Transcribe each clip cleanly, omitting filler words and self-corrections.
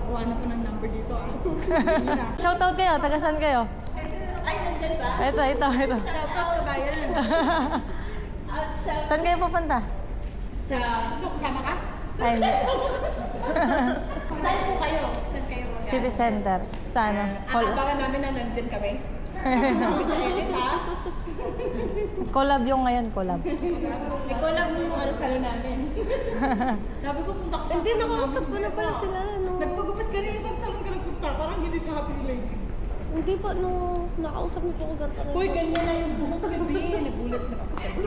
Nakakuha na po ng number dito ah. Shoutout kayo, taga saan kayo? Ay, nandyan ba? Ito. Shoutout ka ba yan? Saan kayo pupunta? Sama ka? Ay, hindi. Saan po kayo? Saan kayo? City Center. Sa ano? Baka namin na nandyan kami. Sabi sa edit ha? Collab yung ngayon, collab. Ikaw mo yung salon namin. Sabi ko punta ko sa Hindi, nakausap ko na pala sila. No. Nagpagupit ka rin yung salon ka nagpunta. Parang hindi sa Happy Ladies. Hindi po, nung nakausap niyo po ako ganito. Uy, ganyan na yung buhok ni B. Nagulat na ako sa'yo.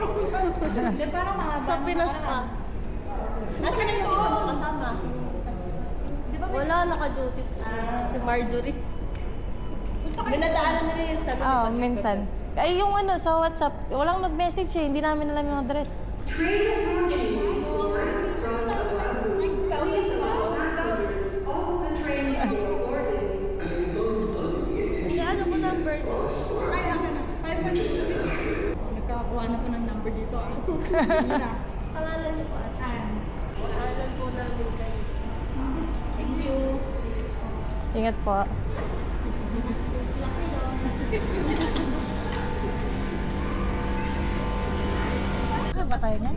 Hindi, parang mahaba. Sa Pinas pa. Nasaan na yung isa mo kasama? Di ba Wala, naka-duty po. Si Marjorie. Dinadaanan na rin yung sabi ko. Oo, minsan. Ay, yung ano, sa WhatsApp, walang nag-message eh. Hindi namin alam yung address. Hindi, ano po number? Ay, ako na. 516. Nagkakakuha na po ng number dito ah. Pangalan niyo po ate. Pangalan po namin kayo. Thank you. Ingat po. Ano ba tayo niyan?